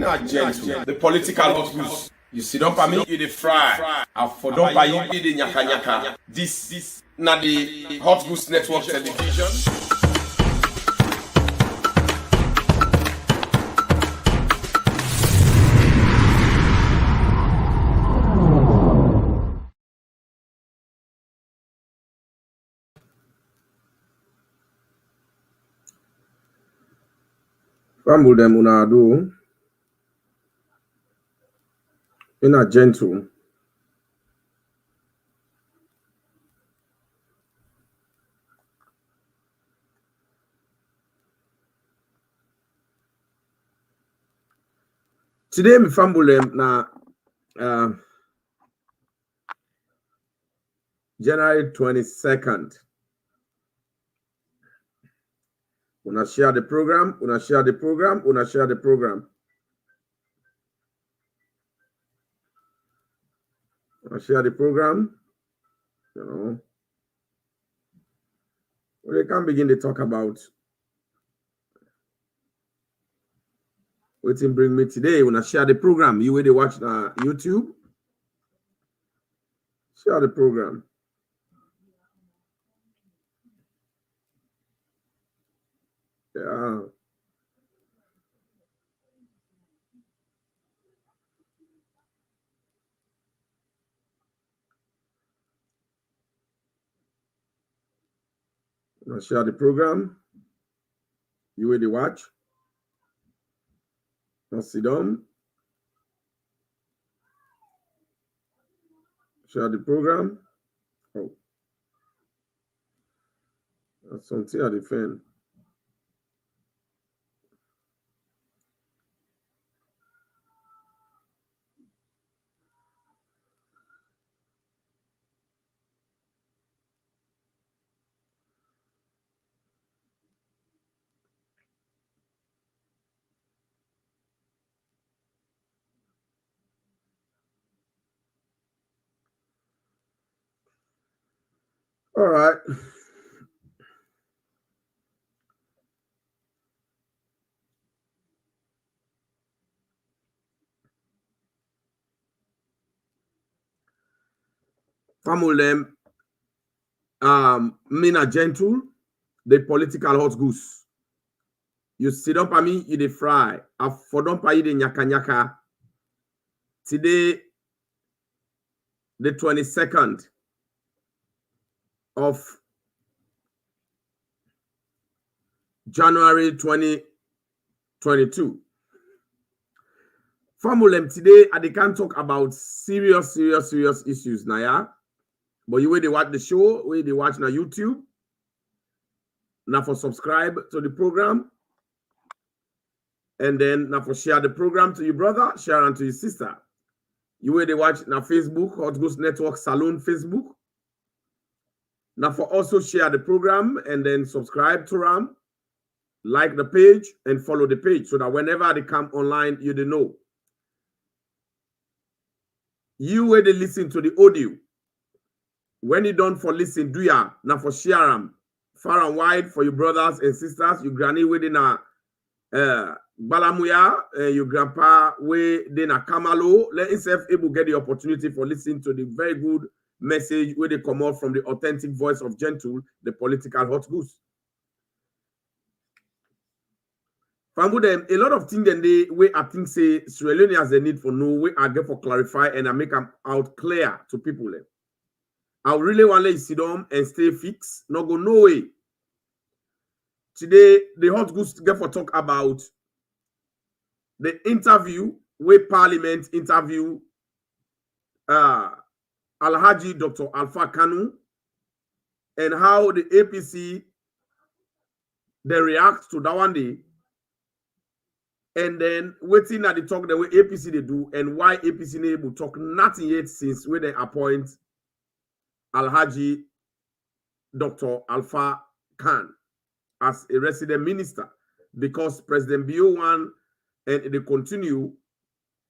not gentle. The political hot goose. You sit up at me, you the fry. I for don't buy you the nyaka nyaka. This not the Hot Goose Network television. Family them una do in a gentle. Today my family na January 22nd. Una share the program, una share the program, una share the program. Una share the program. You know. We can begin to talk about what it bring me today. Una share the program. You will watch na YouTube. Share the program. Yeah. Now share the program. You will watch. Now sit down. Share the program. Oh. That's something I defend. All right. Family Mina gentle, the political hot goose. You sit up at me, you the fry. I for don't pay the nyaka nyaka. Today, the 22nd of January 2022. Family today, I can't talk about serious issues now, yeah. But you way they watch the show, way they watch na YouTube. Now for subscribe to the program. And then now for share the program to your brother, share and to your sister. You way they watch na Facebook, Hot Goose Network Salon Facebook. Now for also share the program and then subscribe to them, like the page and follow the page so that whenever they come online, you know. You way they listen to the audio. When you done for listen, do ya now for share them far and wide for your brothers and sisters, your granny within a Balamuya, your grandpa within a Kamalo. Let yourself able get the opportunity for listening to the very good message where they come out from the authentic voice of Gentle, the political hot goose. Family them a lot of things then they way I think say Sierra Leone has a need for no way I get for clarify and I make them out clear to people. I really want to let you sit down and stay fixed. Not go no way. Today, the hot goose get for talk about the interview where Parliament interview Alhaji Dr. Alpha Kanu and how the APC they react to that one day. And then waiting at the talk the way APC they do and why APC able talk nothing yet since when they appoint Alhaji Dr. Alpha Khan as a resident minister because President BO1 and they continue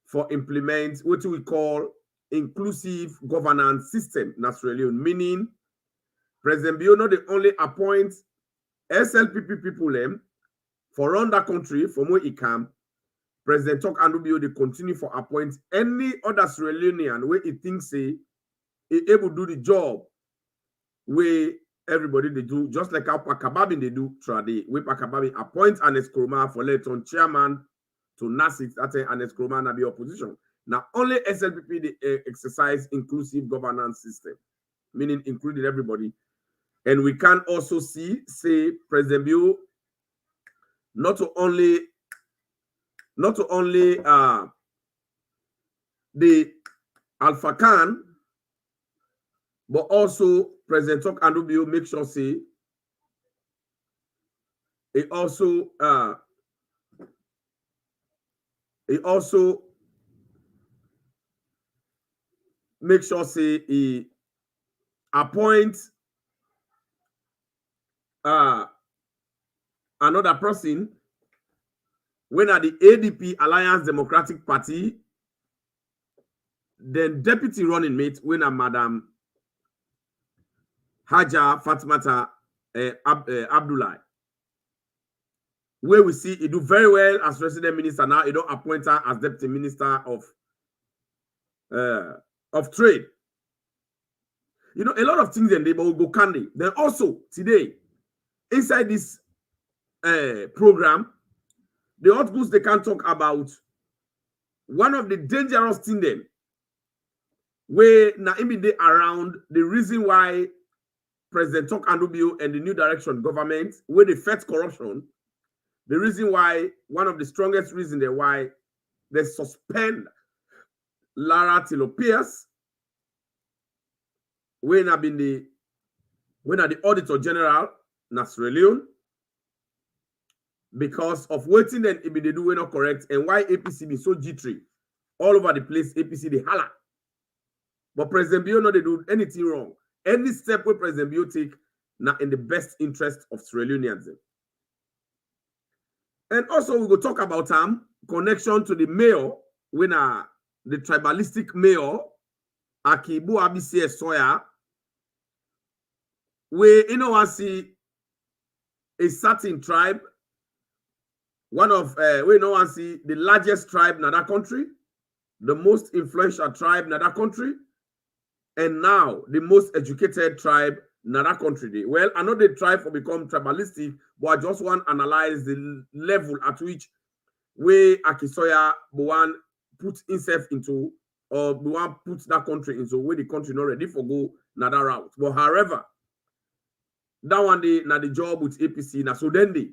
for implement what we call inclusive governance system in Australia, meaning President BO not the only appoint SLPP people for run that country from where he come. President Tok Andubio, they continue for appoint any other Sierra Leonean where he thinks he able to do the job where everybody they do, just like how Pakababin they do trade, where Pakababin appoint an Eskroma for Leton chairman to NASIC, that's an Eskroma na be opposition. Now only SLPP they exercise inclusive governance system, meaning including everybody. And we can also see, say, President Bio, not to only the Alpha Khan, but also President Tok Andubio make sure say he also make sure say he appoints another person when at the ADP Alliance Democratic Party, then deputy running mate when a Madam Haja Fatimata Abdullah, where we see he do very well as resident minister. Now he don't appoint her as deputy minister of trade. You know, a lot of things then they will go candy. Then also today, inside this program, the hot goods they can talk about one of the dangerous things then where Naimi they around the reason why President Tok Andubio and the New Direction government, where they fight corruption, the reason why, one of the strongest reasons why they suspend Lara Tilo-Pierce, when I've been the Auditor General, Sierra Leone, because of waiting and if they do not correct, and why APC be so G3 all over the place, APC they holla. But President Bio no they do anything wrong. Any step where President Bio take now in the best interest of Sierra Leoneans. And also we will talk about connection to the mayor when the tribalistic mayor Akibu Abisi Soya, where you know I see a certain tribe, one of we know I see the largest tribe in that country, the most influential tribe in that country, and now the most educated tribe in that country. Well, I know the tribe will become tribalistic, but I just want to analyze the level at which where Akisoya Bowan put himself into, or Bowan puts that country into, where the country not ready for go another route. But however, that one day, now the job with APC, now so then they,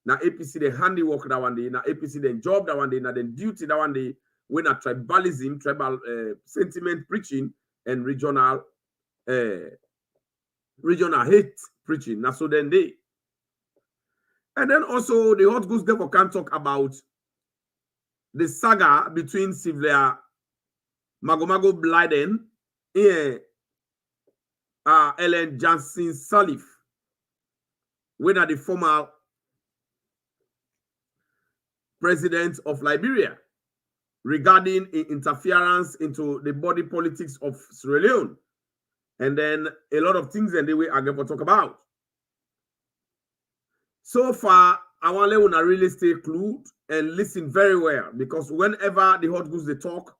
now APC the handiwork that one day, now APC the job that one day, now the duty that one day, when a tribalism, tribal sentiment preaching, and regional hate preaching. Now so then they. And then also the hot goose devil can talk about the saga between Sylvia Magomago Blyden and Ellen Johnson Sirleaf, when are the former president of Liberia, regarding interference into the body politics of Sierra Leone. And then a lot of things and the way I'm going to talk about. So far, I want to really stay clued and listen very well, because whenever the hot goods they talk,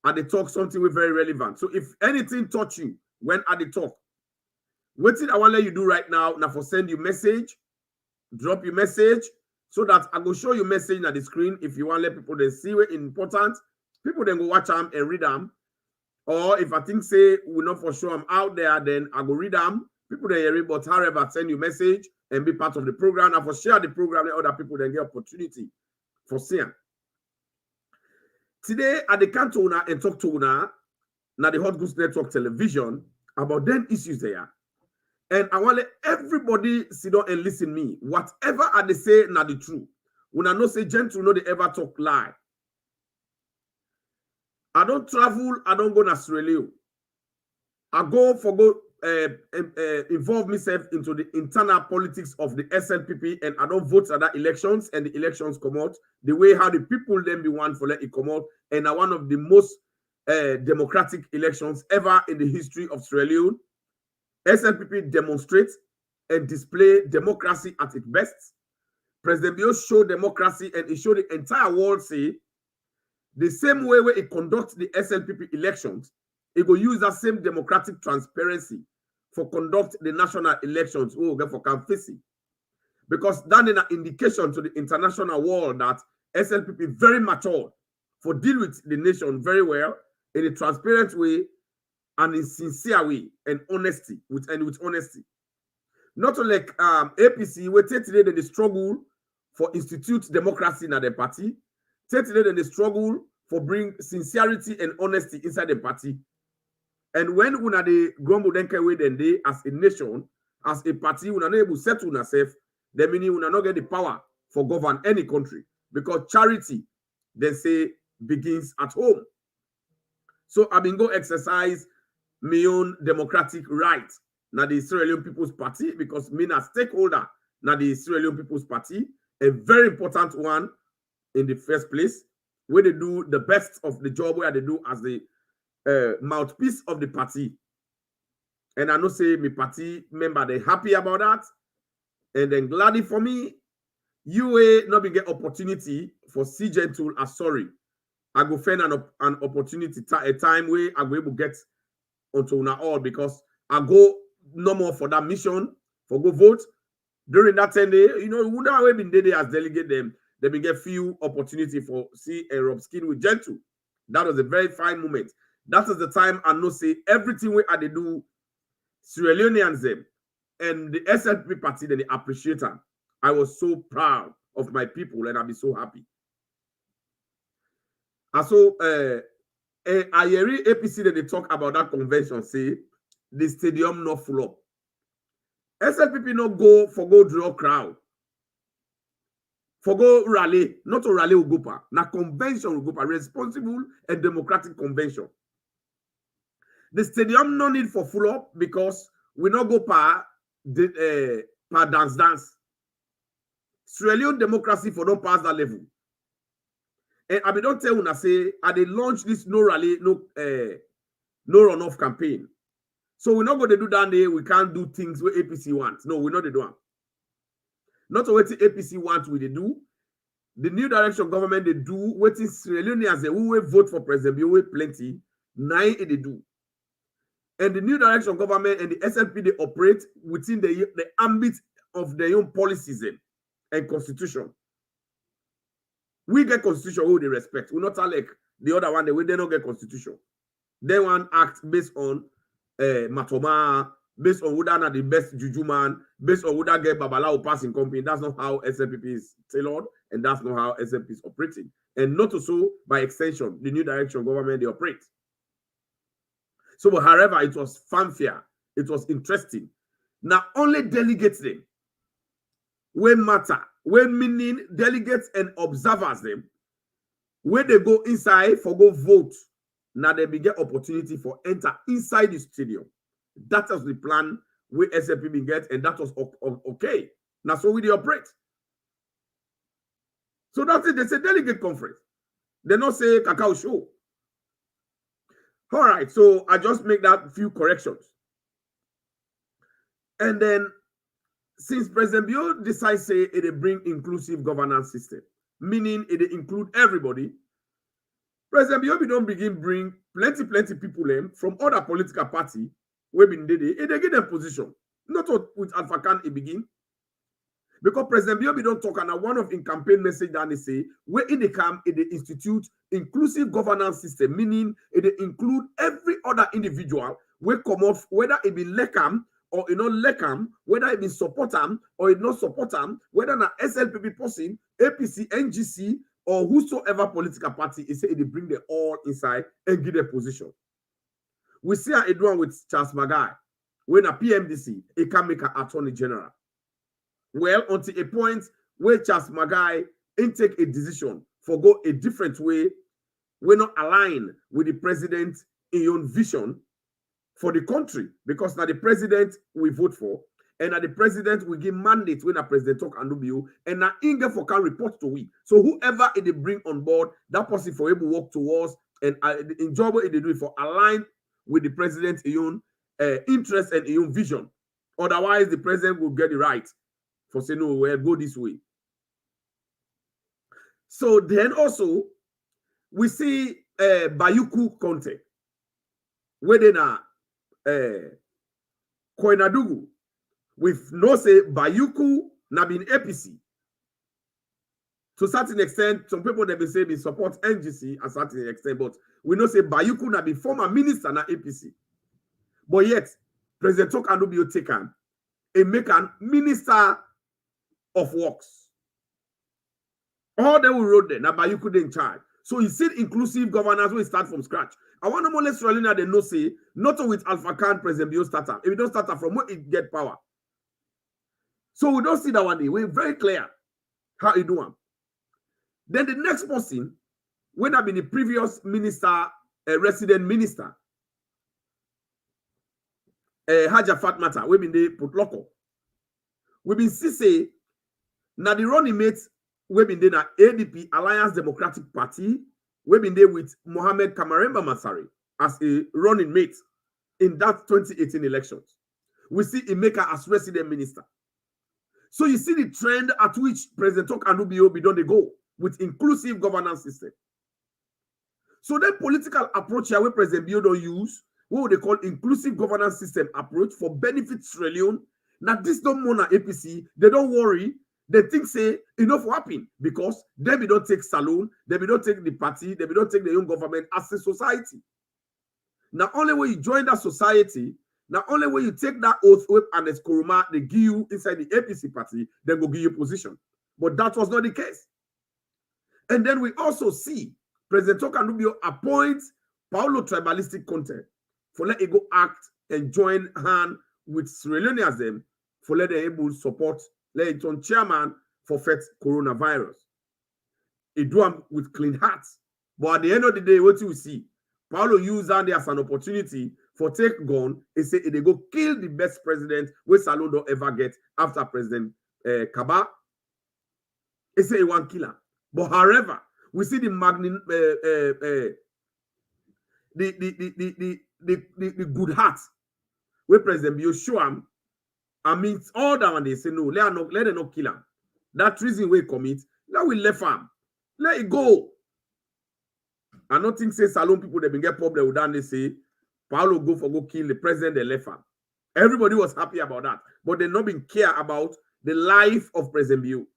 and they talk something with very relevant. So if anything touch you when at the talk, what I want to let you do right now for send you message, drop your message, so that I go show you message on the screen. If you want to let people then see what important, people then go watch them and read them. Or if I think say we know for sure I'm out there, then I go read them. People then hear it, but however, send you message and be part of the program. And for share the program, let other people then get opportunity for seeing. Today at the Cantona and talk to now the Hot Goose Network television about them issues there. And I want to let everybody sit down and listen to me. Whatever I they say, not the truth. When I know say gentle, no they ever talk lie. I don't travel, I don't go to Sierra Leone. I involve myself into the internal politics of the SLPP, and I don't vote at that elections, and the elections come out the way how the people then be one for let it come out, and are one of the most democratic elections ever in the history of Sierra Leone. SLPP demonstrates and display democracy at its best. President Bio showed democracy, and he showed the entire world say The same way where it conducts the SLPP elections, it will use that same democratic transparency for conduct the national elections for Kamfisi. Because that is an indication to the international world that SLPP very mature for deal with the nation very well in a transparent way and in sincere way and honesty with honesty. Not like APC, we take today the struggle for institute democracy in the party. Take today the struggle for bring sincerity and honesty inside the party. And when una the grumble then can wait and they as a nation, as a party, una not able to settle yourself, then meaning una not get the power for govern any country. Because charity, they say, begins at home. So I've been go exercise my own democratic right now the Sierra Leone People's Party because me a stakeholder now the Sierra Leone People's Party, a very important one in the first place, where they do the best of the job where they do as the mouthpiece of the party. And I know say my party member they happy about that. And then gladly for me, you not be get opportunity for C Gentle as sorry. I go find an opportunity, a time where I go able to get onto una all because I go no more for that mission, for go vote. During that 10 days, you know, wouldn't have been there as delegate them. They will get few opportunity for see a rub skin with Gentle. That was a very fine moment. That is the time I know say everything we had to do, Sierra Leoneans them and the SLP party, then they appreciate them. I was so proud of my people and I'll be so happy. And so, I hear APC that they talk about that convention, say the stadium not full up. SLPP not go draw crowd. For go rally, not to rally Ugopa. Na convention Ugopa, responsible and democratic convention. The stadium no need for full up because we not go pa dance. Sierra Leone democracy for don't pass that level. And I mean, don't tell una say, I they launch this no rally, no runoff campaign. So we're not going to do that day. We can't do things where APC wants. No, we're not the doing. Not what the APC wants, we they do. The new direction government they do. What is Sierra Leoneans they will vote for President Bill plenty. 9 they do. And the new direction government and the SLP they operate within the ambit of their own policies and constitution. We get constitution who they respect. We not like the other one, they don't get constitution. They want act based on Matoma, based on who that the best juju man, based on who that get Babalawo passing company. That's not how SLPP is tailored, and that's not how SLP is operating. And not also by extension, the new direction government they operate. So, however, it was fanfare, it was interesting. Now, only delegates them when matter. When meaning delegates and observers them, when they go inside for go vote, now they get opportunity for enter inside the stadium. That was the plan where SLP get, and that was okay. Now so we operate. So that's it. They say delegate conference. They not say cacao show. All right. So I just make that few corrections, and then. Since President Bio decides say it bring inclusive governance system, meaning it include everybody, President Bio don't bring plenty people from other political party where been did it, they get them position. Not with Alpha Khan it begin. Because President Bio don't talk and one of in campaign message that they say where in the camp it institute inclusive governance system, meaning it include every other individual where come off whether it be Lekam or you know Lekam, whether it be support them or it not support them, whether na SLPP person, APC, NGC, or whosoever political party is say they bring them all inside and give their position. We see a one with Charles Magai, when a PMDC, it can make an attorney general. Well, until a point where Charles Magai take a decision for go a different way, we're not aligned with the president in your vision for the country, because now the president we vote for, and now the president will give mandate when a president talk and do you, and now Inge for can report to we. So whoever they bring on board, that person for able work towards and enjoy what they do it for align with the president's own interest and own vision. Otherwise, the president will get it right for saying no, we'll go this way. So then also, we see Bayuku Conte, where they na Koinadugu, with no say Bayuku na been APC. To a certain extent, some people they be say they support NGC at a certain extent, but we know say Bayuku na be former minister na APC. But yet, President Tokanubio taken and make an minister of works. All they will wrote there, now Bayuku in charge. So you see inclusive governance will start from scratch. I want to more less Australia they know say, not with Alpha Khan President Bio starter. If you don't start from where it get power. So we don't see that one day. We're very clear how you do one. Then the next person, when I've been the previous minister, resident minister, Haja Fatmata, we been there put local. We been see say, now the running mates, we been there na ADP, Alliance Democratic Party, we been there with Mohamed Kamaremba Masari as a running mate in that 2018 elections. We see Emeka as resident minister. So you see the trend at which President Tokanubio be done they go with inclusive governance system. So that political approach here where President Bio don't use, what they call inclusive governance system approach for benefit trillion. Now this don't mona APC, they don't worry. They think say enough will happen because they be don't take saloon, they be don't take the party, they be don't take the young government as a society. Now only when you join that society, now only when you take that oath with and the Skoruma, they give you inside the APC party, then go give you position. But that was not the case. And then we also see President Tokanubio appoints Paulo Tribalistic Conte for let it go act and join hand with Sierra Leoneans for let them able support let it on chairman for fight coronavirus. It do them with clean hearts. But at the end of the day, what you see, Paulo used that as an opportunity for take gun and say they go kill the best president where Salon don't ever get after President Kaba. He say he want killer. But however, we see the good heart where President Bio show him. I mean, all that when they say no, let them not kill him. That treason we commit, now we left him. Let it go. I don't think say Salon people they been get problem with that. They say Paulo go kill the president, they left him. Everybody was happy about that, but they not been care about the life of President Bio.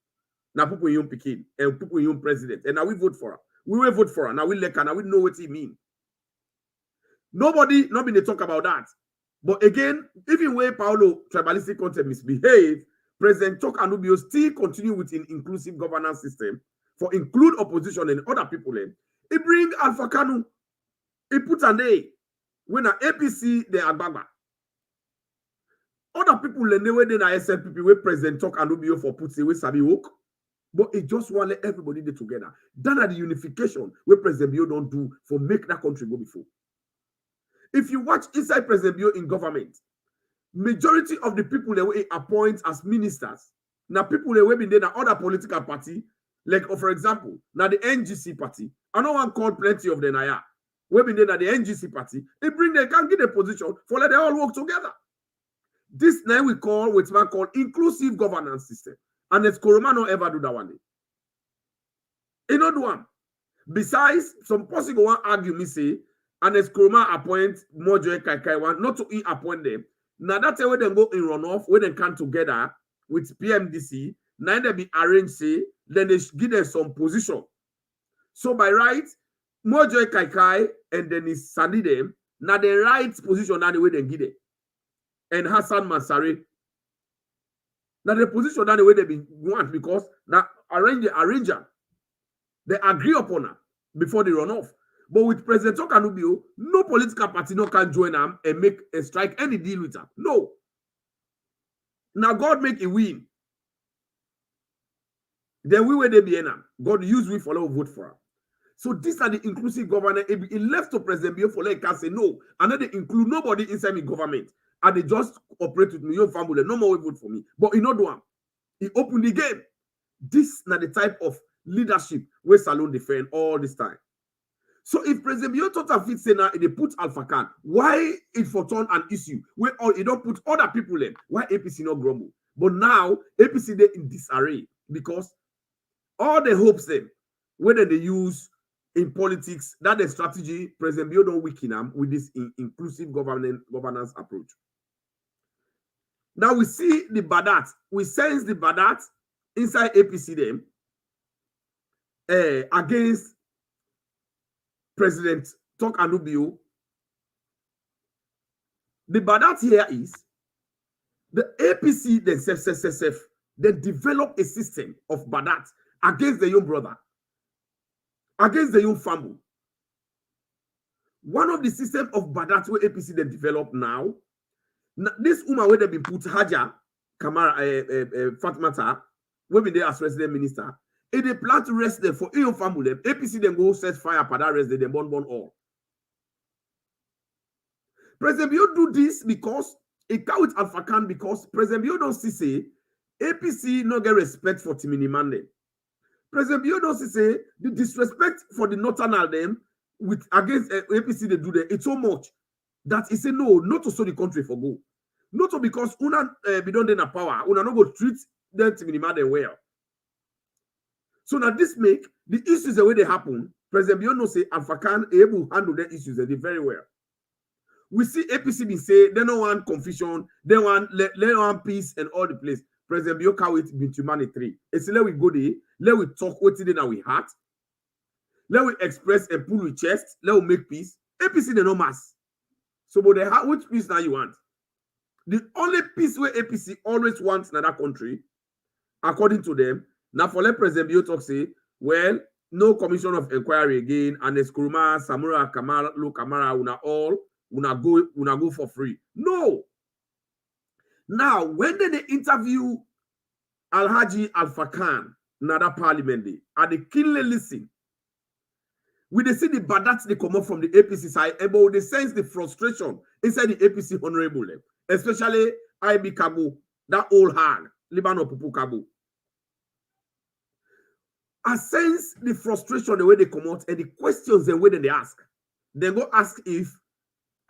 Now people young Pekin and people young president, and now we vote for her. We will vote for her. Now we like her. Now we know what he mean. Nobody not been to talk about that. But again, even when Paulo Tribalistic Conte misbehave, President Tokanubio still continue with an inclusive governance system for include opposition and other people. He bring Alpha Kanu. He put an A. When an APC, they are Baba. Other people, they know they are SLPP, where President Tokanubio for put away Sabi Woke. But it just want to let everybody do together. That are the unification where President Bio don't do for make that country go before. If you watch inside President Bio in government, majority of the people they will appoint as ministers, now people they will be there other political party, like for example, now the NGC party. I know one called plenty of the Naya. We be there the NGC party. They can't get a position for let they all work together. This now we call what man call inclusive governance system. And it's Koroma not ever do that one day. It not do one. Besides, some person go argue me say, and it's Koroma appoint Mojo Kaikai one, not to appoint them. Now that's where they go in runoff, where they come together with PMDC. Now they be arranged, say, then they give them some position. So by right, Mojo Kaikai and then is Sandy them. Now the right position, now the way they give it. And Hassan Mansari. Now the position that the way they be want because now arranger, they agree upon her before they run off. But with President Tokanubio, no political party no can join them and make a strike any deal with her. No. Now God make a win. Then we where they be in them. God use we follow vote for her. So these are the inclusive government. It left to President Bio for like can say no, and then they include nobody inside the government. And they just operate with me, your family, no more vote for me. But he not do one. He opened the game. This is not the type of leadership where Salon defend all this time. So if President Bio total fit say now they put Alpha Khan, why it for turn an issue where all you don't put other people in? Why APC not grumble? But now APC they in disarray because all the hopes them whether they use in politics, that the strategy, President Bio don't weaken them with this inclusive governance approach. Now we see the Badat, we sense the Badat inside APC them against President Tok Anubio. The Badat here is the APC themselves, they develop a system of Badat against the young brother, against the young family. One of the systems of Badat where APC they develop now, this woman where they been put Haja Kamara Fatmata, where been there as resident minister, if they plan to rest them for young family, them APC then go set fire for that rest them burn all. President Bio do this because it count with Alpha Khan because President Bio don't see say APC no get respect for Timini Mande. President Bio don't see say the disrespect for the Northern them with against APC they do that it's so much that he say no, not to show the country for go, not to because una be done in a power, una no go treat them Timini Mande well. So now this make the issues the way they happen. President Bio no say Alpha Khan able to handle the issues they very well. We see APC be say they don't want confusion, they want peace and all the place. President Bioka with been humanitarian. It's let we go there, let we talk what it is that we heart, let we express and pull with chest, let we make peace. APC they no mass. So but they have which peace now you want? The only peace where APC always wants in that country, according to them, now for let President Bio talk say, well, no commission of inquiry again, and Eskuruma, Samura, Kamara, Lo Kamara, una go for free. No. Now, when they interview Alhaji Alpha Khan, another parliament day, and they keenly listen, we they see the Badat they come up from the APC side, but they sense the frustration inside the APC honorable, especially IB Kabo, that old hag, Libano Pupu Kabo. I sense the frustration the way they come out and the questions the way that they ask. They go ask if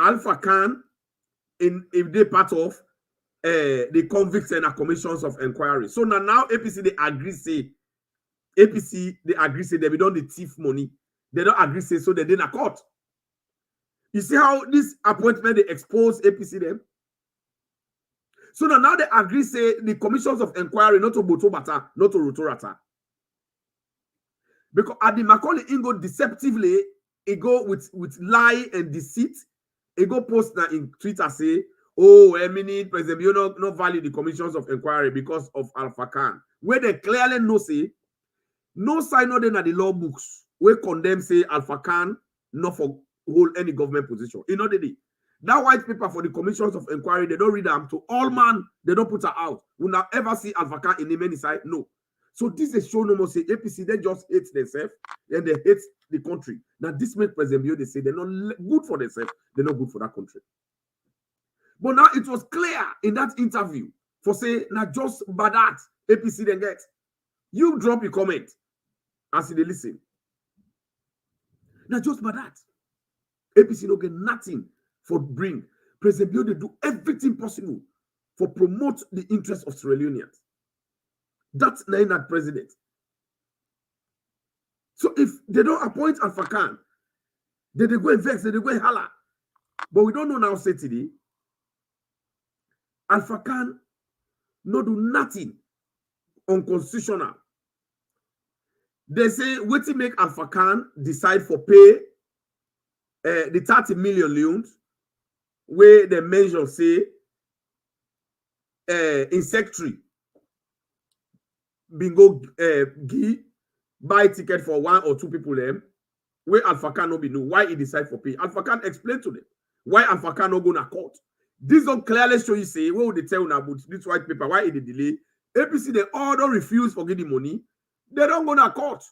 Alpha Khan, if they part of the convicts and commissions of inquiry. So now APC they agree say they don't the thief money. They don't agree say so they didn't court. You see how this appointment they expose APC them. So now they agree say the commissions of inquiry not to Botobata, not to Rotorata. Because at the Macaulay Ingo deceptively, it go with lie and deceit. It go post now in Twitter say, oh, President you not value the commissions of inquiry because of Alpha Khan. Where they clearly know say, no sign no then at the law books where condemn say Alpha Khan not for hold any government position. You know they that white paper for the commissions of inquiry, they don't read them to all man, they don't put her out. We not ever see Alpha Khan in the many side. No. So this is show no more say APC, they just hate themselves and they hate the country. Now this make President Bio, they say they're not good for themselves, they're not good for that country. But now it was clear in that interview for say, now just Badat, APC then get. You drop your comment as they listen. Now just Badat. APC don't get nothing for bring. President Bio, they do everything possible for promote the interests of Sierra Leoneans. That's not president. So if they don't appoint Alpha Khan, then they go and vex, then they go and holler. But we don't know now, say today, Alpha Khan no do nothing unconstitutional. They say, what to make Alpha Khan decide for pay the 30 million loans where they mention say insectary bingo buy ticket for one or two people them where Alpha Khan no be know why he decide for pay. Alpha Khan explain to them why Alpha Khan no go to court. This don't clearly show you say what would they tell you about this white paper why it delay. APC they all don't refuse for getting money. They don't go to court.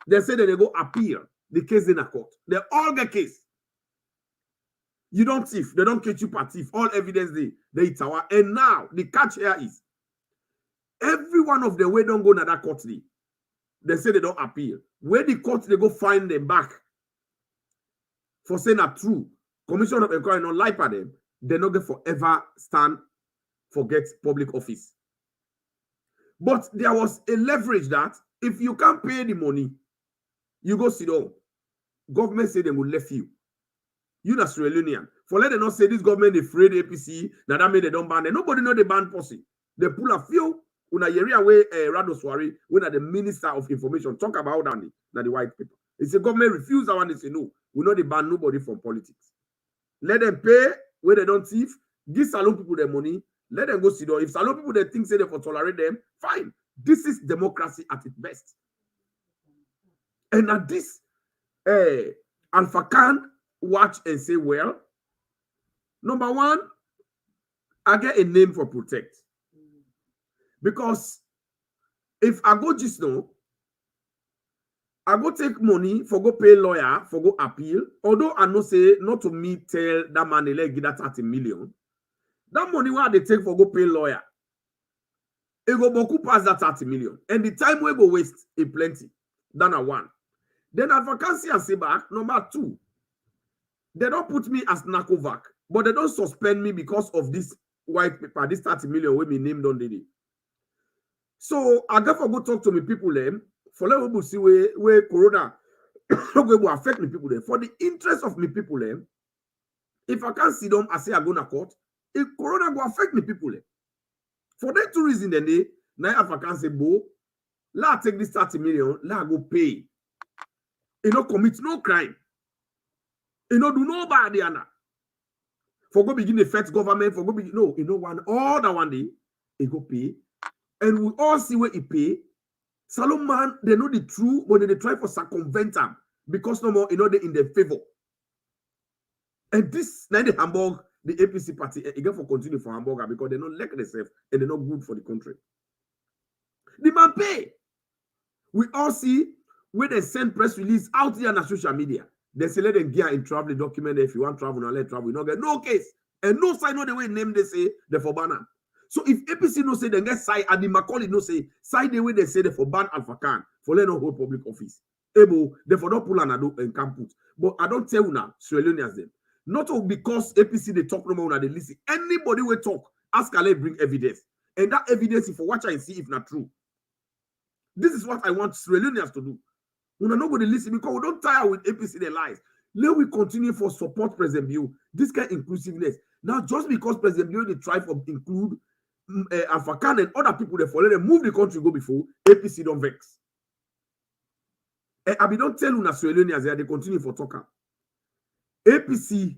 They say that they go appeal the case in a court. They all get case. You don't thief. They don't catch you per thief. All evidence they tower. And now the catch here is every one of them way don't go to that court. They say they don't appeal. Where the court they go find them back for saying that true. Commission of inquiry not lie for them. They not get forever stand forget public office. But there was a leverage that if you can't pay the money, you go sit down. government say they will left you. You not Sierra Leonean. For let them not say this government afraid APC, now that mean they don't ban them. Nobody know they ban pussy. They pull a few. Una yeri away Rado Swari, when the Minister of Information talk about that now the white people. It's a government refuse that one. They say no, we know they ban nobody from politics. Let them pay where they don't thief. Give salon people their money. Let them go sit down. If salon people they think say they for tolerate them, fine. This is democracy at its best. And at this, Alpha Khan watch and say, well, number one, I get a name for protect. Because if I go just now, I go take money for go pay lawyer, for go appeal. Although I know say not to me tell that man they let give that 30 million. That money where they take for go pay lawyer, it go boku pass that 30 million. And the time we go waste is plenty. Than a one. Then advocacy and say back, number two, they don't put me as narcovac, but they don't suspend me because of this white paper, this 30 million when me named on the day. So I got to go talk to me people them for let me see where corona will affect me people them. For the interest of me people them, if I can't see them, I say I go to court. If corona will affect me people them. For that two reasons, then they now if I can't say bo, let I take this 30 million, let I go pay. You know, commit no crime. You know, do no bad Anna. For go begin the first government, for go begin no, you know one all that one day, he go pay. And we all see where he pay. Solomon, they know the truth, but they try for circumvent them because no more, you know, they in their favor. And this, now the Hamburg, the APC party, again for continue for Hamburger because they don't like themselves and they're not good for the country. The man pay. We all see where they send press release out there on social media. They say let them get in travel document. If you want travel, now let travel. You don't get no case. And no sign, no the way name they say they for banner. So if APC no say they get side, and the Macaulay no say side the way they say they for ban Alpha Khan for let no hold public office. Able they for not pull and can't put. But I don't tell you now, Sierra Leoneans them. Not all because APC they talk no more they listen. Anybody will talk, ask Ale bring evidence. And that evidence if for watch and see if not true. This is what I want Sierra Leoneans to do. We're not going to listen because we don't tire with APC their lies. Let we continue for support President Bio. This kind of inclusiveness. Now, just because President Bio they try to include Alpha Khan and other people that follow them move the country go before APC don't vex. I don't tell you Sierra Leoneans they continue for talking. APC,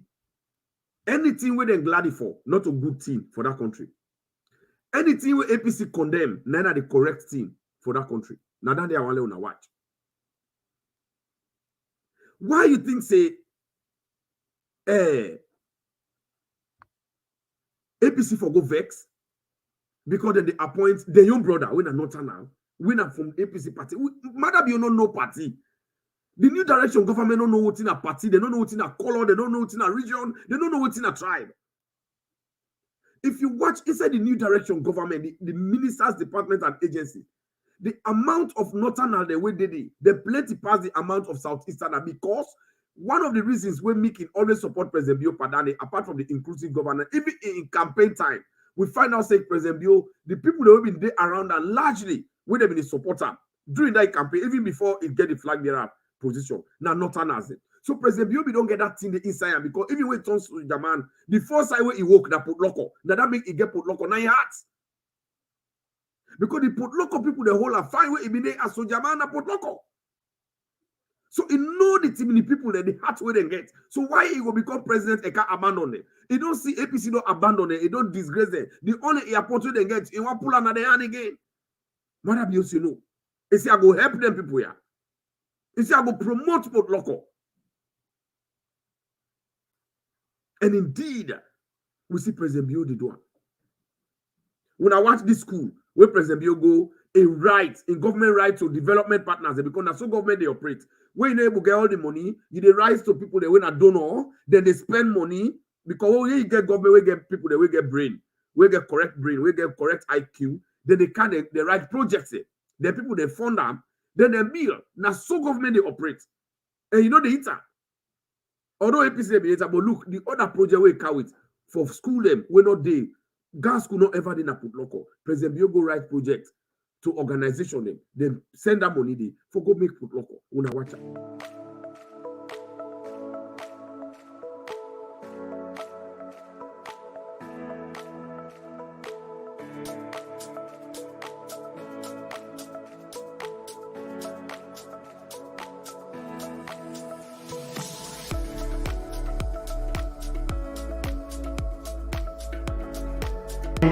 anything where they glad for, not a good thing for that country. Anything where APC condemn, neither the correct thing for that country. Now that they are only on a watch. Why you think say APC for go vex? Because then they appoint the young brother, when are not now, when are from APC party. Matter be no party. The new direction government don't know what's in a party, they don't know what's in a color, they don't know what's in a region, they don't know what's in a tribe. If you watch inside the new direction government, the ministers, departments, and agencies, the amount of northern the way they plenty pass the amount of southeastern because one of the reasons we Mickey always support President Bio Padane, apart from the inclusive governance, even in campaign time, we find out saying President Bio, the people that have been there around and largely when they've been a supporter during that campaign, even before it get the flag bearer position. Now northern has it. So President Bio don't get that thing the inside because even when it turns to the man, the first side where he woke that put loco, now that make it get put loco, now he hearts. Because the put local people, the whole are fine where there as so Jamana put local. So he know the too many people that the heart where they get. So why he will become president, he can't abandon it. He don't see APC don't abandon it, he don't disgrace it. The only airport where they get, he want pull another hand again. What you know? He say I go help them people here. He say I go promote put local. And indeed, we see President Bio the one. When I watch this school, where President Bio go, a right, in government right to development partners, because that's so government they operate. When you're able to get all the money, you they rise to people that when I don't know, then they spend money, because when you get government, we get people that we get brain, we get correct brain, we get correct IQ, then they can they write projects. The people they fund them, then they build. Now so government they operate. And you know the eater. Although APC they be eater, but look, the other project we carry it for school them, we're not there. Gas could not ever put local. President Bio go write project to organization them, then send that money there for go make put local. Una watch out.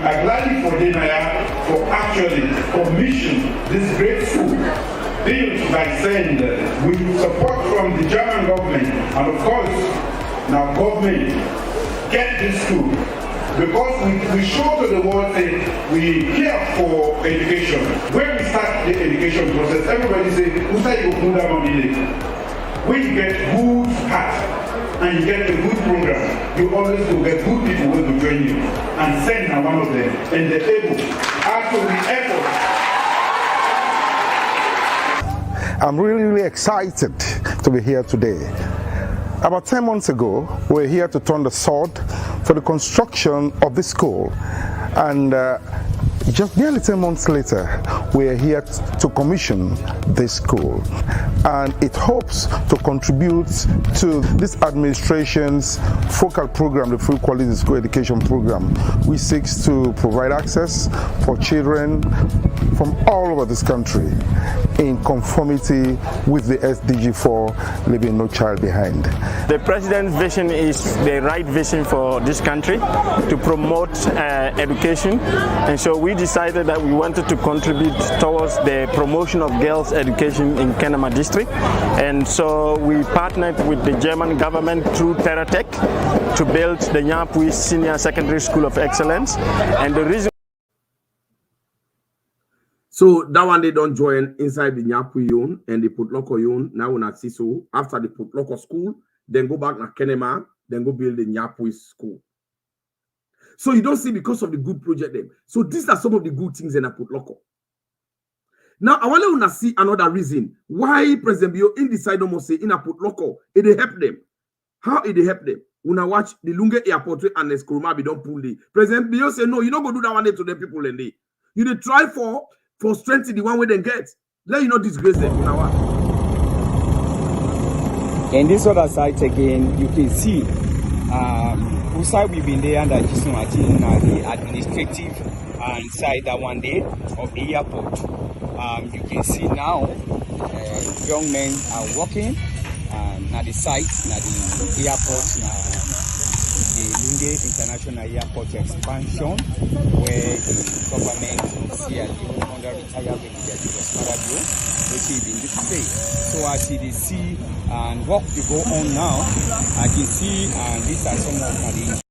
I gladly for Denaya for actually commission this great school built by SEND with support from the German government and of course now government get this school because we show to the world that we care for education. When we start the education process, everybody say, when you get good heart and you get a good program, you always will get good people who will join you. And send are one of them. And they're able, after the effort. I'm really excited to be here today. About 10 months ago, we were here to turn the sod for the construction of this school. And just nearly 10 months later, we are here to commission this school. And it hopes to contribute to this administration's focal program, the Free Quality School Education Program, which seeks to provide access for children from all over this country in conformity with the SDG 4, leaving no child behind. The President's vision is the right vision for this country to promote education, and so we decided that we wanted to contribute towards the promotion of girls' education in Kenema district, and so we partnered with the German government through TerraTech to build the Nyapui Senior Secondary School of Excellence. And the reason so that one they don't join inside the Nyapui Yun and they put local Yun now when I see so after they put local school, then go back to Kenema, then go build the Nyapui school. So you don't see because of the good project them. So these are some of the good things in a put local. Now I want to see another reason why President Bio in decide almost say in a put local it help them. How it help them? When I watch the Lunge Airport and the Skurumabi don't pull the President Bio say no, you don't go do that one day to the people and they. You dey try for strength the one way they get. Let you not disgrace them. You know what? And this other side again, you can see Usai we've been there under the administrative side that one day of the airport. You can see now young men are walking at the site, at the airport, the Lunge International Airport expansion, where the government CLU under retired Brigadier which is in this place. So as you see and what to go on now, I can see and these are some of the.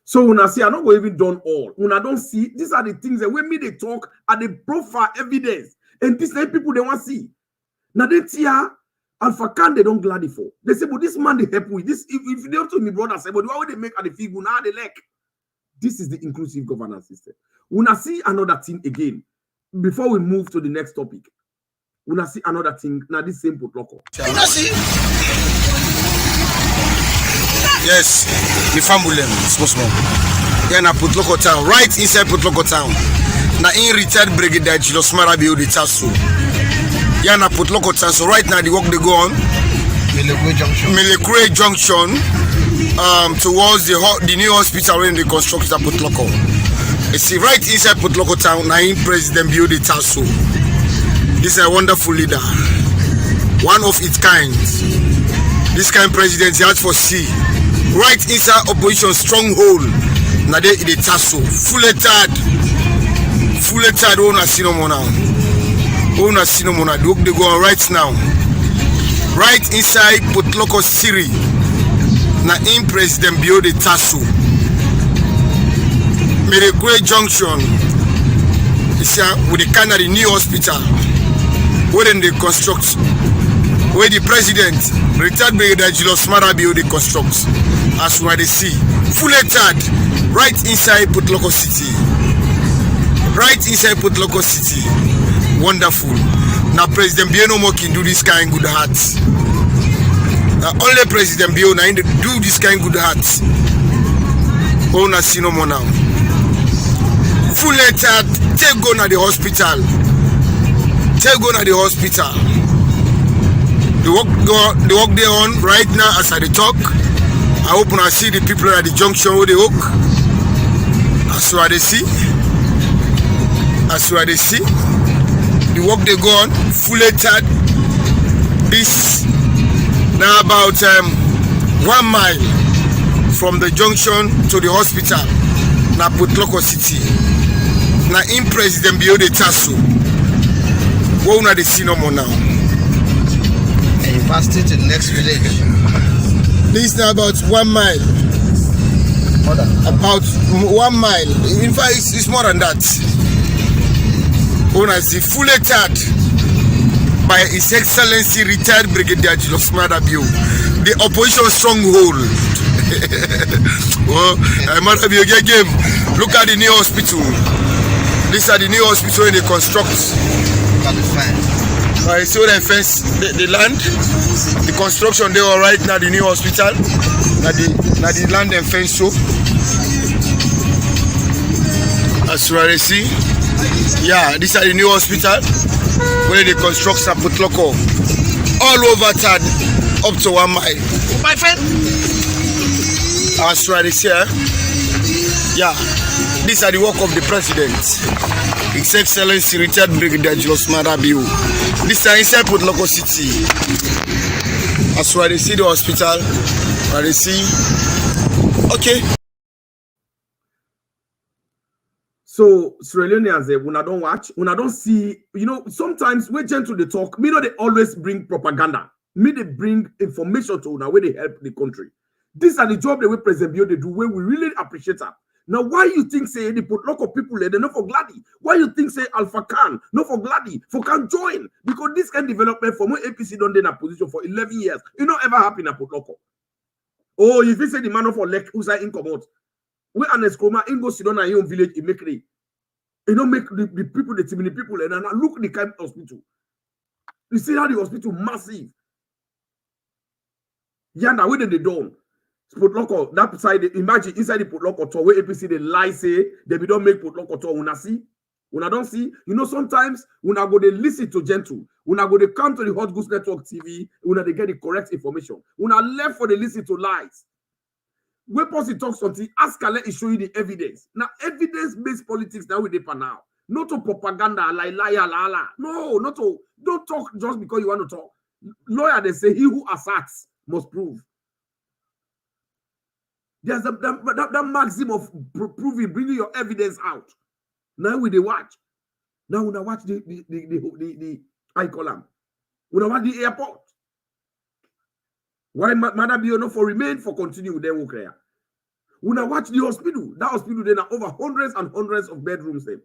So when I see, I'm not going to even done all. When I don't see, these are the things that when me they talk and they profile evidence, and these are people they want to see. Now they tia Alpha Khan they don't gladly for. They say, but this man they help with this. If they have to me brother say, but why would they make at the figure now they like? This is the inclusive governance system. When I see another thing again, before we move to the next topic, when I see another thing, now this same put local. You see? Yes, the family small. Yeah, na put local town, right inside put local town. Na in retired Brigadier Julius Marabi the Tasso. Yeah, na put local town. So right now the work they go on. Melekure Junction. Towards the new hospital when they construct that put local. You see, right inside put local town, na in President Bio de Tasso. This is a wonderful leader, one of its kind. This kind of president he has for see. Right inside opposition stronghold. Now they in the Tasso. Fully tired. Ona sinomona. Ona sinomona. They go on right now. Right inside Putloko Siri. Now in President Bio de Tasso. Merekwe Junction. It's with the Canary new hospital. Where they construct, where the president, retired Brigadier Julius Marabi, they construct, as where they see, fully tired, right inside Putloko City. Right inside Putloko City. Wonderful. Now President Bio no more can do this kind of good hearts. Now only President Bio now do this kind of good hearts. Oh, na see no more now. Fully tired, take go to the hospital. Take go to the hospital. The work they on right now as I talk. I hope when I see the people at the junction where they walk. As where they see. As where they see. The work they go on fully tired. This now about 1 mile from the junction to the hospital. na Potloko City. Na in President Bio de Tasso. What una dey see no more now? And you passed it to the next village. This is about 1 mile. About 1 mile. In fact, it's more than that. Una see fully tard by His Excellency retired Brigadier Julius Marabio, the opposition stronghold. Oh, Marabio game. Look at the new hospital. These are the new hospital in the construct. Look at the fence. I see the fence, the land, the construction they are right now. The new hospital, now the land and fence so. As far as see, yeah, these are the new hospital where they construct some Potloko all over town up to 1 mile. My friend, as far as here, yeah, these are the work of the president. His Excellency Richard Brigadier Julius Marabio. This is inside Potloko City. As far as see the hospital, where they see, okay. So Sierra Leoneans, when I don't watch, when I don't see, you know, sometimes we gentle they talk. Me know they always bring propaganda. Me they bring information to una where they help the country. These are the job the way President Bio they do where we really appreciate that. Now, why you think say they put lot of people there, they not for Gladdy? Why you think say Alpha Khan, not for Gladdy, for can join? Because this kind of development for more APC don't in a position for 11 years. It not ever happen at Potloko. Oh, if you say the man of for lek who's income out. We an escroma in go sit down in your village in make it. You don't make the people, the many people, and now look at the kind of hospital. You see how the hospital massive. Yanda, where they done? Potloko, that side, imagine inside the Potloko tour where APC they lie say they don't make Potloko tour. Una see? Una don't see? You know, sometimes una go they listen to gentle. Una go they come to the Hot Goose Network TV. Una they get the correct information. Una left for they listen to lies. When Posse talks something, ask Kale is show you the evidence. Now, evidence-based politics now with the now. Not to propaganda, like liar, la. No, not to, don't talk just because you want to talk. Lawyer, they say, he who asserts must prove. There's that maximum of proving, bringing your evidence out. Now we they watch. Now we watch the I call them. We watch the airport. Why Madam Bio not for remain for continue with their work here? When I watch the hospital, that hospital then are over hundreds and hundreds of bedrooms there.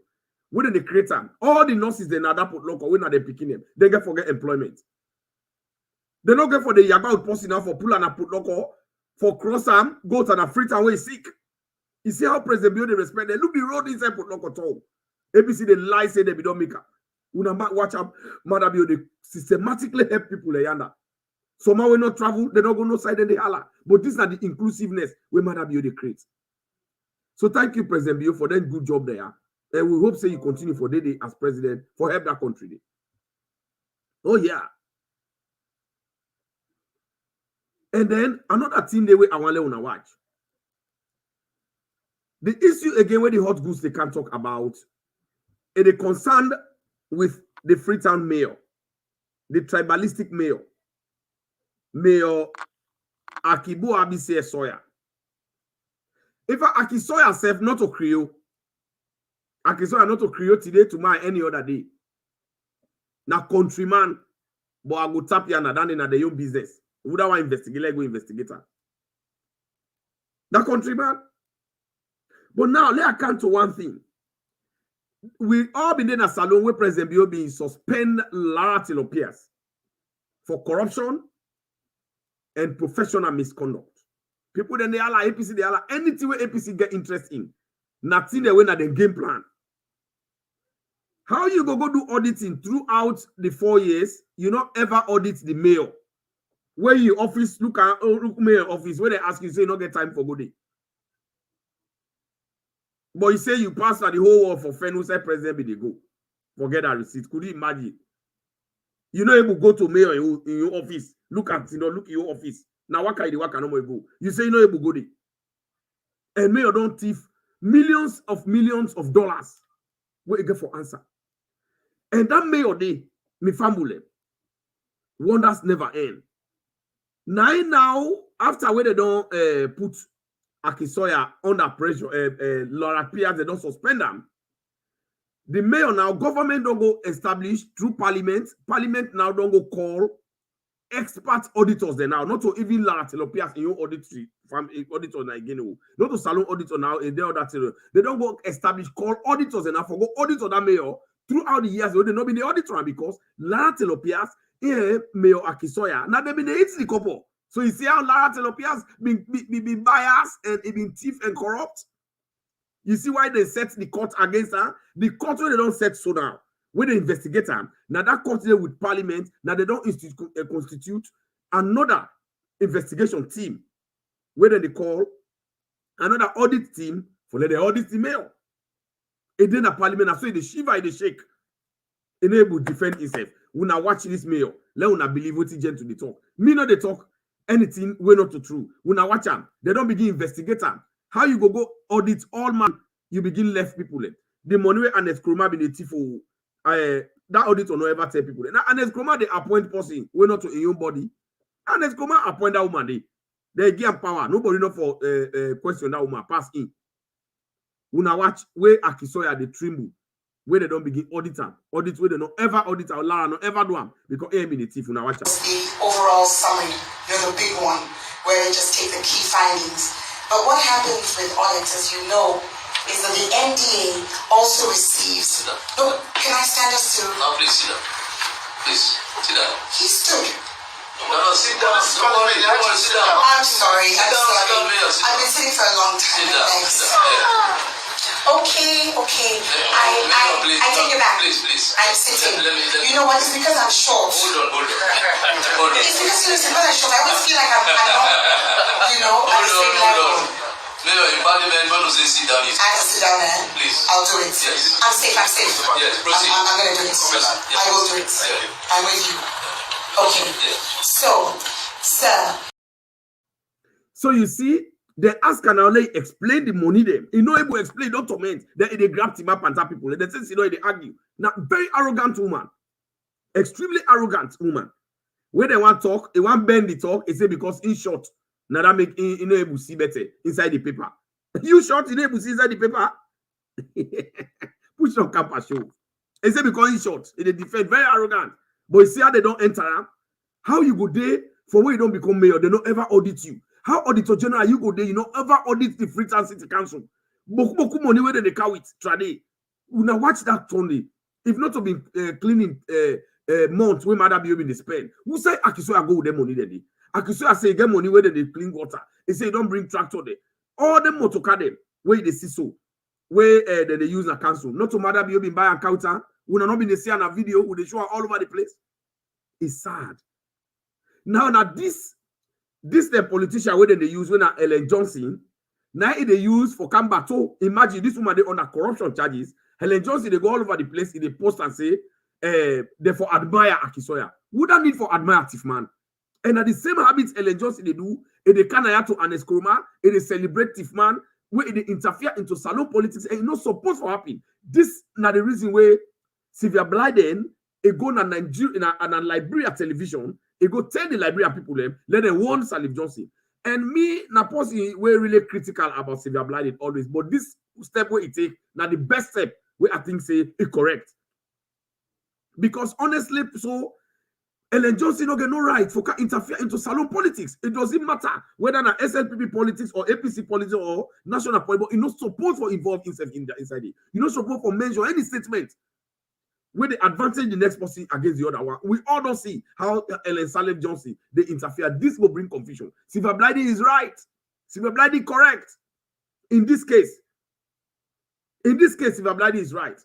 When they create them, all the nurses they now that put local, when are they picking them? They get forget employment. They don't get for the yaga post now for pull and a put local for cross arm, goat and a free time way sick. You see how President Bio they respect them. Look the road inside put local town. ABC they lie say they be don't make up. When I watch up, Madam Bio they systematically help people there yonder. Some will not travel, they don't go no side and they holla. But these are the inclusiveness where Madam Bio they create. So thank you, President Bio, for that good job there. And we hope say you continue for the day as president for help that country. Day. Oh yeah. And then another thing they will I want to watch. The issue again where the hot goods they can't talk about is the concern with the Freetown mayor, the tribalistic mayor. Mayor Akibu Abise Soya. If Aki Soya self not to create, Aki Soya not to create today, tomorrow, any other day. Na countryman, but I go tap ya na down in the own business. Would I want investigate? Let go investigator. That countryman. But now let account to one thing. We all been in a salon where President Bio being suspend Lara Tilopias for corruption and professional misconduct. People then they are like APC, they are like anything where APC get interest in. Nothing they win at the game plan. How you go do auditing throughout the 4 years? You not ever audit the mayor. Where you office look at mayor office where they ask you say you not get time for good day. But you say you pass at the whole world for friend who said president be they go. Forget that receipt. Could you imagine? You know able to go to mayor in your office. Look at look in your office. Now what kind of work no more go? You say you know able to go there. And mayor don't thief millions of dollars. Where you get for answer. And that mayor day, me family. Wonders never end. Now after where they don't put Akisoya under pressure, Laura Pierre, they don't suspend them. The mayor now, government don't go establish through parliament. Parliament now don't go call expert auditors there now, not to even Lara Telopias in your auditory from auditor again, not to salon auditor now in their other. They don't go establish call auditors and now for go auditor that mayor throughout the years. They not been the auditor because Lara Telopias, Mayor Akisoya, now they been the couple. So you see how Lara Telopias been biased and been thief and corrupt. You see why they set the court against her? The court where they don't set so now. When they investigate them, now that court there with parliament, now they don't constitute another investigation team. Where they call another audit team for the audit the mayor. And then the parliament, so the shiva, the shake, enable defend himself. When I watch this mayor, let una believe what he gent to the talk. Me not they talk anything we're not true. When I watch them, they don't begin investigate them. How you go audit all man, you begin left people. The money and Eskroma be the thief for that auditor no ever tell people. Now, and Eskroma they appoint person, we're not to a own body. And Eskroma appoint that woman. They give power. Nobody know for question that woman pass in. When I watch where Akisoya they tremble, where they don't begin audit where they don't ever audit or Lara no ever do them because AM in the thief when I watch. The overall summary, the big one, where they just take the key findings. But what happens with audits, as you know, is that the NDA also receives. No, can I stand us to? No, please sit down. Please sit down. He stood. No, sit down. Don't worry, sit down. I'm sorry. I've been sitting for a long time. Sit down. Okay. I take it back. Please. I'm sitting. You know what? It's because I'm short. Hold on. It's because I'm short. I always feel like I'm not, at the same level. Mayor, in parliament, when you say sit down, I can sit down there. Please. I'll do it. Yes. I'm safe. Yes, proceed. I'm going to do it. Yes. I will do it. Yeah. I'm with you. Okay. Yes. So, sir. So you see, they ask and only explain the money them. You know, able to explain, don't torment. They grab him up and tap people. They say, they argue. Now, very arrogant woman. Extremely arrogant woman. When they want talk, they want bend the talk, they say because in short. Now that make you able to see better inside the paper. You short, you able to see inside the paper. Push your cap a show. They say because in short, they defend very arrogant. But you see how they don't enter. How you go there for when you don't become mayor, they don't ever audit you. How auditor general you go there, you don't ever audit the Freetown City Council. Boku money where they carry it trade. You now watch that Tony. If not to be cleaning months when Mother be in the spend. Who say Akisoya go with them money there? Akisoya say get money where they clean water. They say don't bring tractor there. All them motor car them where they see so where they use a council. Not to Mother be buy a counter. We not be see on a video. Would they show all over the place? It's sad. Now this the politician where they use when Ellen Johnson. Now they use for Kambato. Imagine this woman they under corruption charges. Helen Johnson they go all over the place in the post and say they for admire Akisoya. Would that need for admire Tiff man? And at the same habits Ellen Johnson they do, they kind of to an Eskroma, they celebrate Tiff man, where they interfere into salon politics and it's not supposed to happen. This not the reason where Sylvia Blyden go na Nigeria and Liberia television, go tell the Liberia people them, let them warn Salif Johnson. And me, na person we're really critical about Sylvia Blyden always, but this step where it take, now the best step where I think say it correct. Because honestly, so Ellen Johnson don't get no right for interfere into salon politics. It doesn't matter whether na SLPP politics or APC politics or national politics, but you're not supposed to involve himself inside it. You're not supposed to mention any statement where they advantage the next person against the other one. We all don't see how Ellen Salif Johnson they interfere. This will bring confusion. Sylvia Blyden is right. Sylvia Blyden correct. In this case, Sylvia Blyden is right.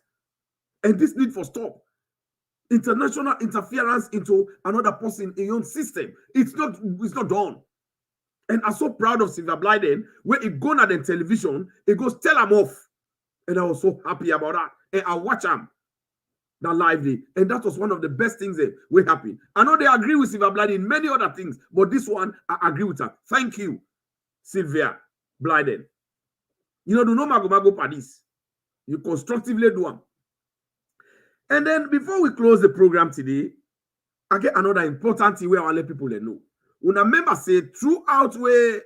And this need for stop. International interference into another person in your own system. It's not done. And I'm so proud of Sylvia Blyden, where it go on the television, it goes tell them off. And I was so happy about that. And I watch them. That lively, and that was one of the best things that we're happy. I know they agree with Sylvia Blyden in many other things, but this one I agree with her. Thank you, Sylvia Blyden. You know, do no mago padis. You constructively do them. And then before we close the program today, I get another important thing where I let people know. When a member say throughout where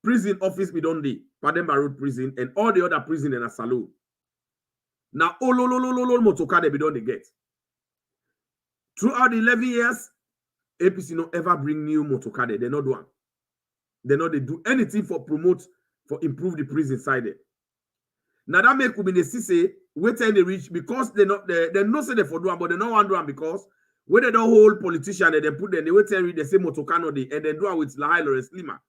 prison office we don't dey, Pademba Road prison, and all the other prison in a saloon. Now, motocar they don't get. Throughout the 11 years, APC not ever bring new motocar. They not do one. They do anything for promote, for improve the prison side there. Now that make we say wait till they reach because they not say they for do one, but they not want do one because when they don't hold politician and they put them, they wait till they say motocar no dey, and then do it with Lahai Lawrence Lima.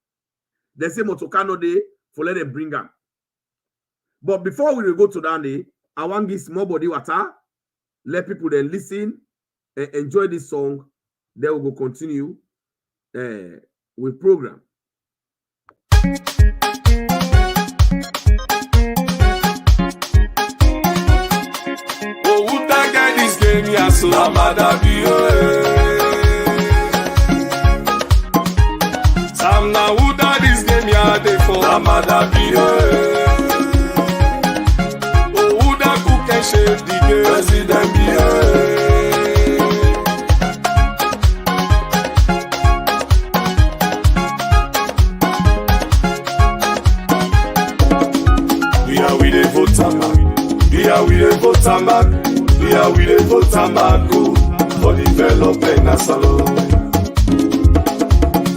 They say motocar no dey for let them bring them. But before we will go to that day, I want to give small body water, let people then listen and enjoy this song. Then we will continue with program. Oh, would I get this game? Yes, Lamada be Sam na would I this game? Yeah, they for Lamada be shape the game. President be we are with the voter man. We are with the voter man. We are with the voter man. Go for development as alone.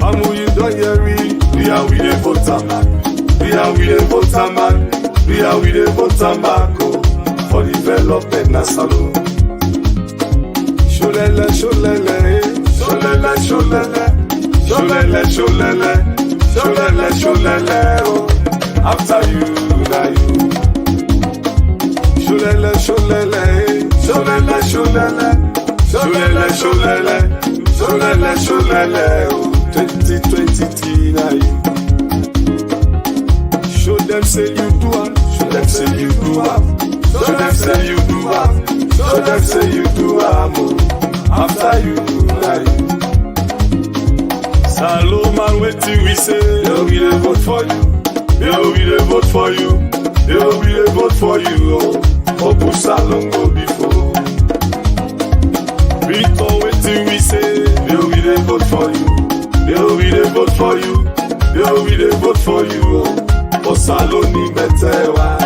Amu you don't hear me. We are with the voter man. We are with the voter man. We are with the voter man. Go for development na salon. Sholele, sholele, sholele, sholele, sholele, sholele, sholele, sholele, oh. After you, na you. Sholele, sholele, sholele, sholele, sholele, sholele, sholele, sholele, oh. 2023 na you. Show them say you do it. Show them say you do it. Show them say you do it. Show them say you do it. After you do that. Salomon, wait till we say, yo, we dey vote for you. Yo, we dey vote for you. Yo, we dey vote for you. Oh, Obu Salon go before. We come wait till we say, yo, we dey vote for you. Yo, we dey vote for you. Yo, we dey vote for you. Oh, Saloni Metewa.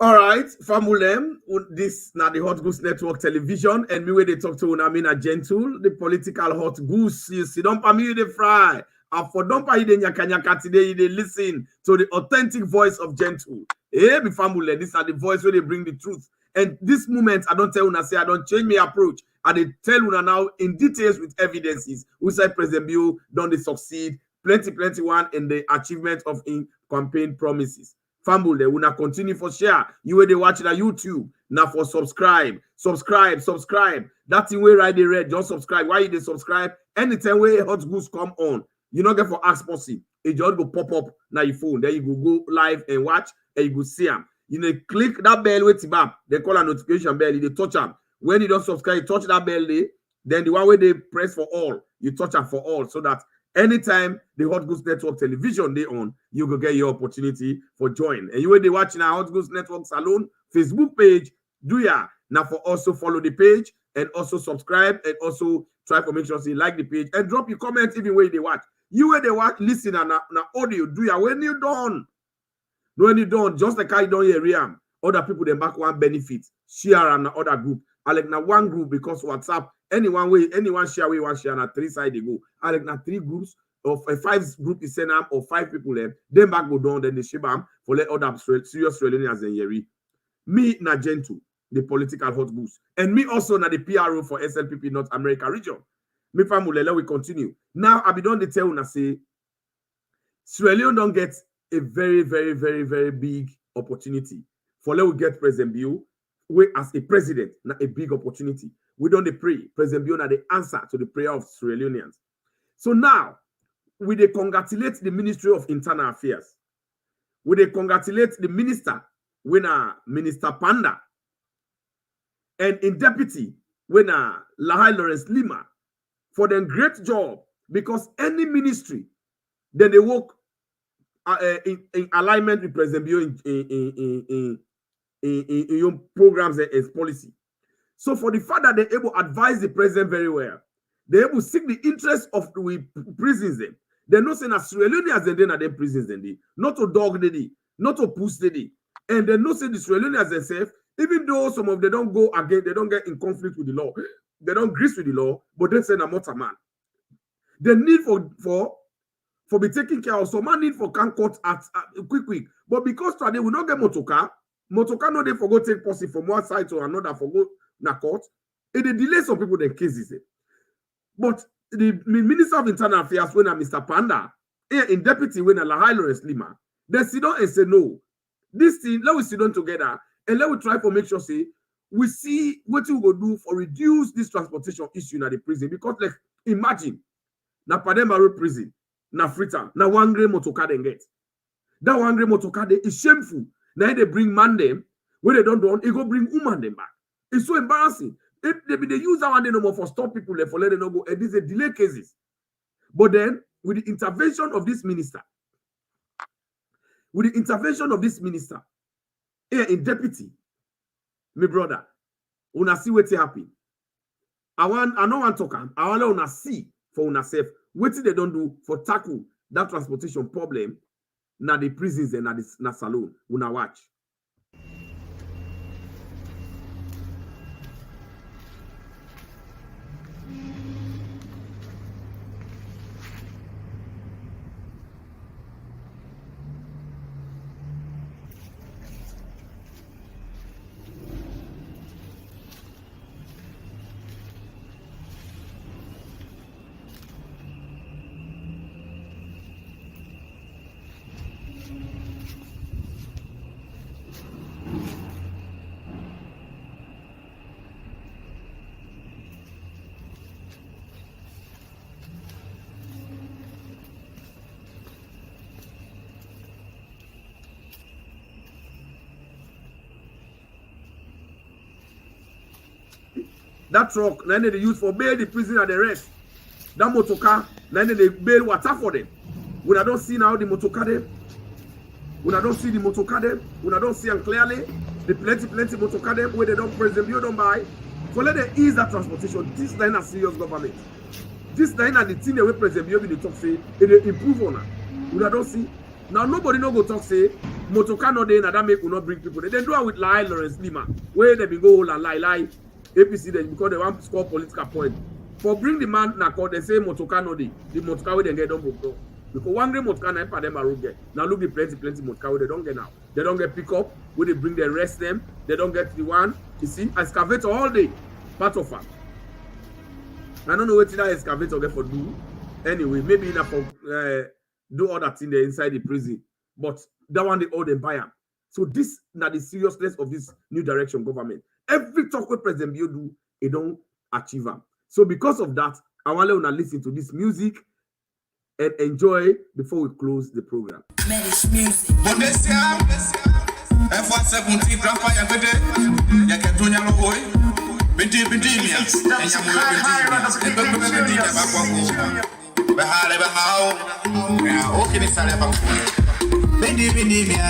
All right, Famulem, this now the Hot Goose Network Television, and me where they talk to Unamina Gentle, the political hot goose. You see, don't pa me the fry. And for don't pa you nyaka today, they listen to the authentic voice of Gentle. Eh, be Famulem, this are the voice where they bring the truth. And this moment, I don't tell Una say I don't change my approach. I they tell Una now in details with evidences. Who say President Bill don't they succeed? Plenty one in the achievement of in campaign promises. Famble, they will not continue for share. You will they watch it on YouTube. Now for subscribe. That thing way right they read. Just subscribe. Why you they subscribe? Anytime where Hot Goose come on, you not get for ask possible. It just go pop up now your phone. There you go live and watch and you go see them. You know, click that bell with tibam. They call a notification bell. They touch them. When you don't subscribe, you touch that bell there. Then the one where they press for all, you touch them for all, so that anytime the Hot Goose Network Television they on, you go get your opportunity for join. And you will be watching our Hot Goose Network Salon Facebook page. Do ya now for also follow the page and also subscribe and also try to make sure you like the page and drop your comment even when they watch. You will they watch, listen and now audio. Do ya when you done? When you done, just like I don't hear other people they back one benefit. Share and other group. I like now one group because WhatsApp. Anyone share we one share na 3 side they go. I like now 3 groups of 5 group is send up or 5 people them. Then back go down, then they share them for let other serious Australians and Yeri. Me na Gentle, the political hot goose. And me also na the PRO for SLPP North America region. Me famulele we continue. Now I be done the tell una say Sierra Leone don't get a very big opportunity. For let we get President Bill, we as a president, na a big opportunity. We don't pray. President Bill na the answer to the prayer of Sierra Leoneans. So now, we they congratulate the Ministry of Internal Affairs. We they congratulate the minister, when Minister Panda. And in deputy, when Lahai Lawrence Lima, for their great job, because any ministry, then they work in alignment with President Bio in your programs and policy. So for the fact that they're able to advise the president very well, they're able to seek the interest of the prisons them. They're not saying as Sierra Leoneans and then are them prisons then not to dog they not to push they and they're not saying the Sierra Leoneans themselves, even though some of them don't go again, they don't get in conflict with the law, they don't agree with the law, but they say I'm not a man. The need for be taken care of, so man need for can cut at quick. But because today we not get motoka no they for go take policy from one side to another for go na court, it delay some people their cases. But the Minister of Internal Affairs, when Mr. Panda, in deputy when Lahai Lawrence Lima, they sit down and say no. This thing, let we sit down together and let we try to make sure say we see what we will do for reduce this transportation issue in the prison. Because like imagine na Pademba Road prison, na Frita, na one grade motocar they get. That one grade motocar is shameful. Now they bring man them, when they don't it go bring woman them back. It's so embarrassing. If they use that one day no more for stop people for let them go, and these are delay cases. But then, with the intervention of this minister, here in deputy, my brother, una see what happen. I don't want to talk. I want to see for una self what they don't do for tackle that transportation problem. Na the prisons and na salon. Una watch. That truck, then they use for bail the prison and the rest. That motorcar, then they bail water for them. When I don't see now the motorcar them, when I don't see the motorcar them, when I don't see them clearly, the plenty motorcar them where they don't press them, you don't buy. So let them ease that transportation. This line is serious government. This line and the thing they will present you in the talk say it improve on that. When I don't see now nobody no go talk say motorcar no day that make will not bring people. They do it with lie Lawrence Lima where they be go hold and lie. APC then because they want to score political point. For bring the man na court, they say motocar no day. The motocar where they get done book. Because one day motocar na for them are get. Now look the plenty motocar where they don't get now. They don't get pick up, where they bring the rest them, they don't get the one. You see, excavator all day, part of her. I don't know what that excavator get for do. Anyway, maybe enough for do other thing there inside the prison. But that one they all them buy them. So this now the seriousness of this new direction government. Every talk with President Bio do, they don't achieve them. So because of that, I want to listen to this music and enjoy before we close the program. Music. Bendi mia,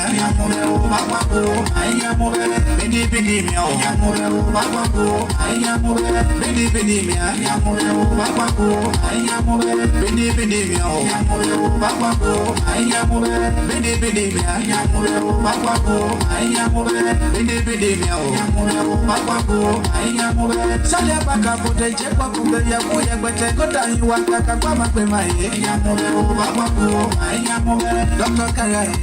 babako, ayamo, bendi mia, babako, ayamo, bendi mia, babako, ayamo, bendi mia, babako, ayamo, bendi mia, babako, ayamo, bendi mia, babako, ayamo, sale baka pote chepa kumbe ya kuya kwete kota hiwa kaka kwa mapema ayamo, babako, ayamo, Dr. Kaya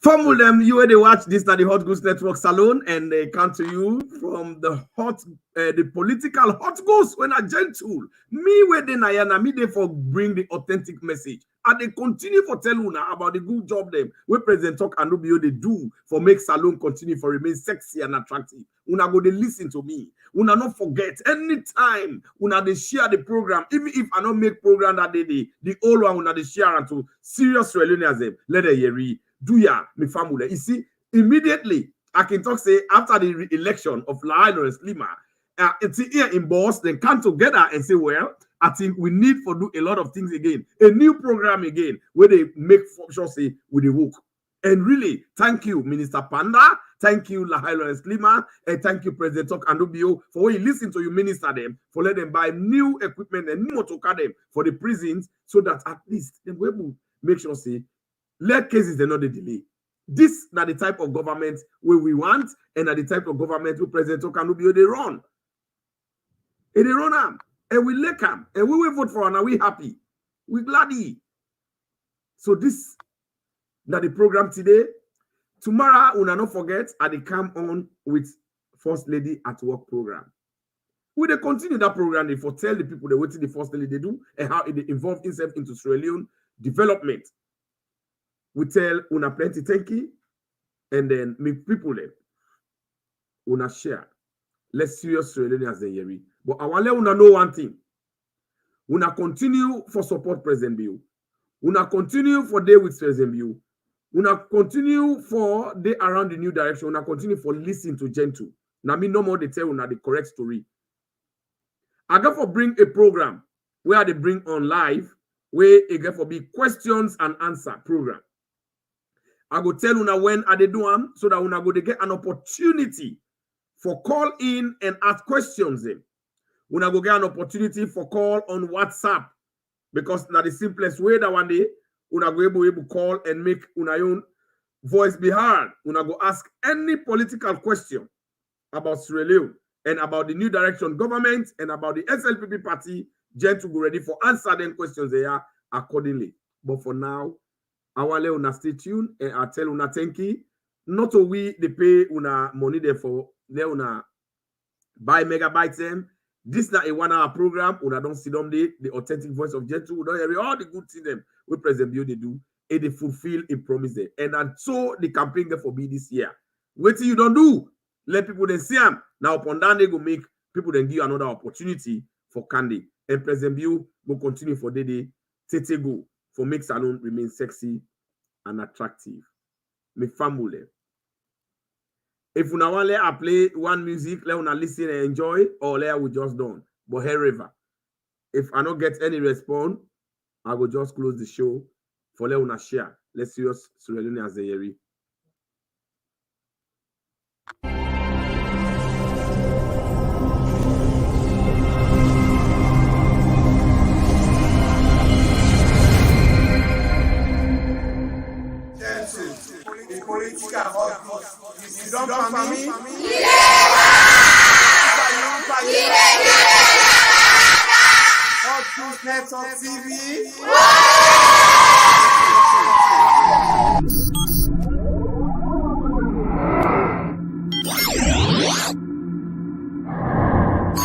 Formula them, you where they watch this at the Hot Goose Network Salon, and they come to you from the political hot goose when a gentle. Me where they na me they for bring the authentic message. And they continue for tell una about the good job them where President Talk and Nobio they do for make salon continue for remain sexy and attractive. Una go they listen to me. Una not forget anytime una they share the program, even if I not make program that day, the old one una they share and to serious Reluniasm. Let it hear. Do ya, me family. You see, immediately I can talk say after the election of Lionel Lima, it's here in boss, then come together and say, well, I think we need for do a lot of things again, a new program again, where they make sure say with the work. And really, thank you, Minister Panda, thank you, Lionel Lima, and thank you, President Tok Andobio, for when you listen to you minister them, for let them buy new equipment and new motor them for the prisons, so that at least they will make sure say. Let cases they not the delay. This not the type of government where we want, and at the type of government where President Okanubio they run. And they run them, and we like them, and we will vote for them, and we happy. We gladdy. So this not the program today. Tomorrow, we not forget, and they come on with First Lady at Work program. We they continue that program, they tell the people what the First Lady they do, and how it involve itself into Sierra Leone development. We tell una plenty thank you, and then me people them una share. Let's serious as the year. But I want una know one thing. Una continue for support President Bill. Una continue for day with President Bill. Una continue for day around the new direction. Una continue for listen to Gentle. Now me no more they tell una the correct story. I got for bring a program where they bring on live where it get for be questions and answer program. I go tell una when I they do them so that una go they get an opportunity for call in and ask questions. Una go get an opportunity for call on WhatsApp because now the simplest way that one day una go able call and make una own voice be heard. Una go ask any political question about Sierra Leone and about the new direction government and about the SLPP party. Gentle go ready for answer them questions there accordingly. But for now. I want una stay tuned and I tell una thank you. Not to we they pay una money there for let una buy megabytes them. This not a 1 hour program. Una don't see them the authentic voice of Gentle. We don't hear all the good things them we President Bio they do and they fulfill a promise there. And so the campaign there for be this year. Wait till you don't do. Let people then see them. Now upon that they go make people then give you another opportunity for candy. And President Bio will continue for the day. Tete go. For make salon remain sexy and attractive. Me family. If una want let I play one music, let una listen and enjoy, or let we just done. But however, if I don't get any response, I will just close the show for let una share. Let's see us Sierra Leone as the year. You don't for me? Hot Goose Network TV.